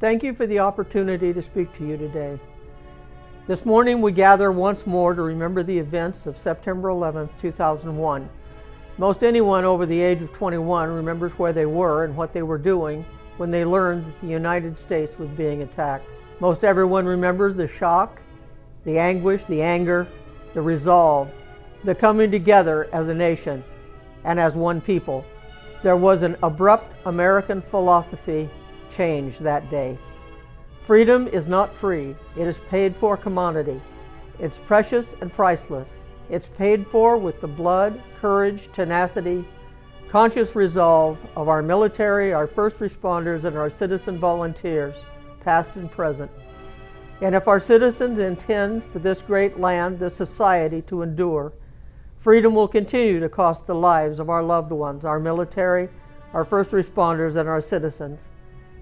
Thank you for the opportunity to speak to you today. This morning we gather once more to remember the events of September 11, 2001. Most anyone over the age of 21 remembers where they were and what they were doing when they learned that the United States was being attacked. Most everyone remembers the shock, the anguish, the anger, the resolve, the coming together as a nation and as one people. There was an abrupt American philosophy change that day. Freedom is not free. It is paid for commodity. It's precious and priceless. It's paid for with the blood, courage, tenacity, conscious resolve of our military, our first responders, and our citizen volunteers, past and present. And if our citizens intend for this great land, this society to endure, freedom will continue to cost the lives of our loved ones, our military, our first responders, and our citizens.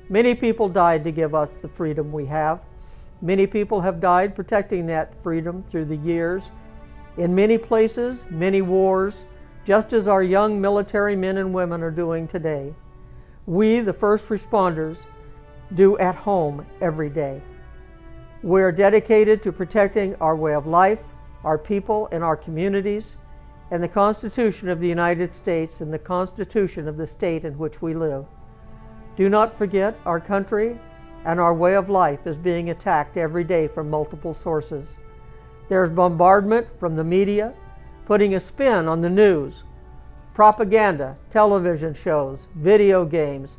Many people died to give us the freedom we have. Many people have died protecting that freedom through the years. In many places, many wars, just as our young military men and women are doing today. We, the first responders, do at home every day. We are dedicated to protecting our way of life, our people, and our communities, and the Constitution of the United States and the Constitution of the state in which we live. Do not forget our country and our way of life is being attacked every day from multiple sources. There's bombardment from the media, putting a spin on the news, propaganda, television shows, video games,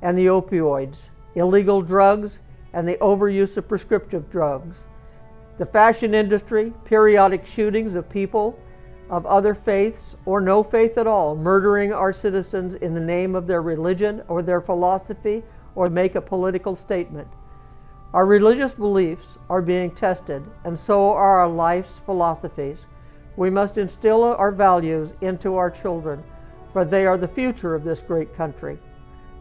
and the opioids, illegal drugs, and the overuse of prescriptive drugs. The fashion industry, periodic shootings of people of other faiths or no faith at all, murdering our citizens in the name of their religion or their philosophy or make a political statement. Our religious beliefs are being tested, and so are our life's philosophies. We must instill our values into our children, for they are the future of this great country.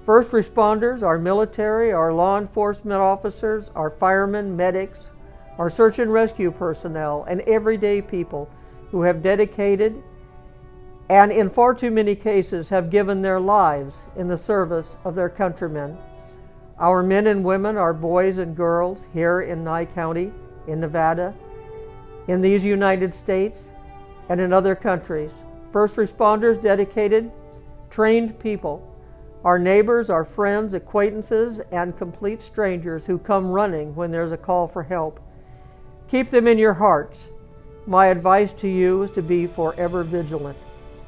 First responders, our military, our law enforcement officers, our firemen, medics, our search and rescue personnel, and everyday people who have dedicated and in far too many cases have given their lives in the service of their countrymen. Our men and women, our boys and girls here in Nye County, in Nevada, in these United States, and in other countries. First responders, dedicated, trained people, our neighbors, our friends, acquaintances, and complete strangers who come running when there's a call for help. Keep them in your hearts. My advice to you is to be forever vigilant.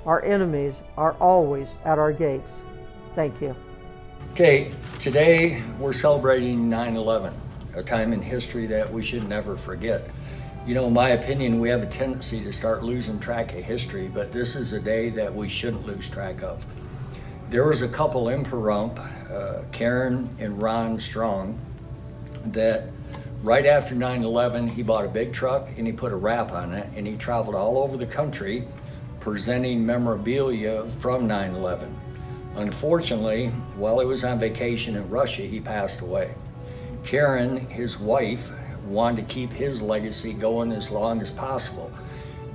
Our enemies are always at our gates. Thank you. Okay, today we're celebrating 9/11, a time in history that we should never forget. You know, in my opinion, we have a tendency to start losing track of history, but this is a day that we shouldn't lose track of. There was a couple in Pahrump, Karen and Ron Strong, that right after 9/11, he bought a big truck and he put a wrap on it and he traveled all over the country presenting memorabilia from 9/11. Unfortunately, while he was on vacation in Russia, he passed away. Karen, his wife, wanted to keep his legacy going as long as possible.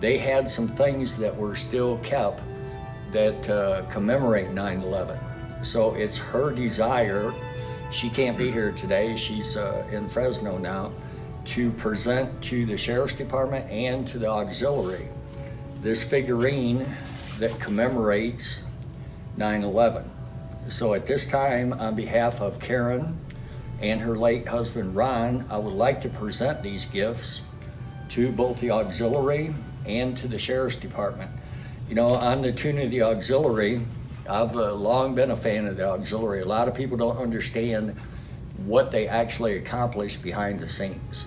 They had some things that were still kept that commemorate 9/11. So it's her desire, she can't be here today, she's in Fresno now, to present to the Sheriff's Department and to the auxiliary this figurine that commemorates 9/11. So at this time, on behalf of Karen and her late husband Ron, I would like to present these gifts to both the auxiliary and to the Sheriff's Department. You know, on the tune of the auxiliary, I've long been a fan of the auxiliary. A lot of people don't understand what they actually accomplish behind the scenes.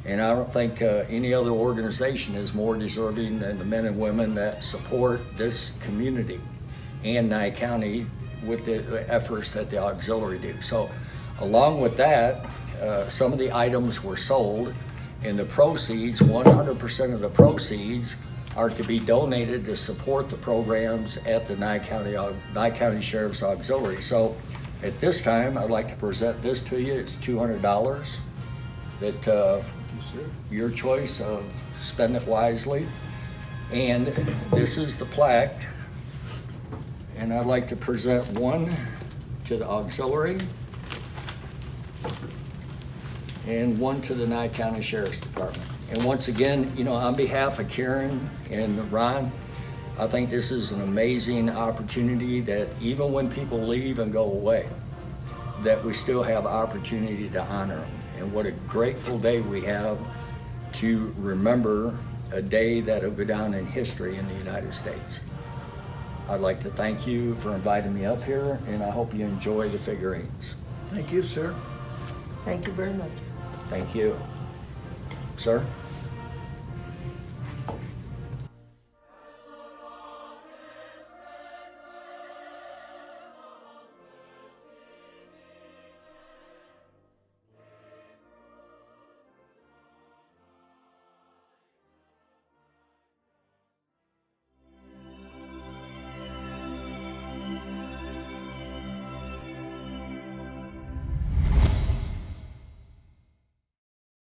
And I don't think any other organization is more deserving than the men and women that support this community and Nye County with the efforts that the auxiliary do. So along with that, some of the items were sold, and the proceeds, 100% of the proceeds are to be donated to support the programs at the Nye County Sheriff's Auxiliary. So at this time, I'd like to present this to you. It's $200 that your choice of spend it wisely. And this is the plaque. And I'd like to present one to the auxiliary and one to the Nye County Sheriff's Department. And once again, you know, on behalf of Karen and Ron, I think this is an amazing opportunity that even when people leave and go away, that we still have opportunity to honor them. And what a grateful day we have to remember a day that will go down in history in the United States. I'd like to thank you for inviting me up here, and I hope you enjoy the figurines. Thank you, sir. Thank you very much. Thank you. Sir?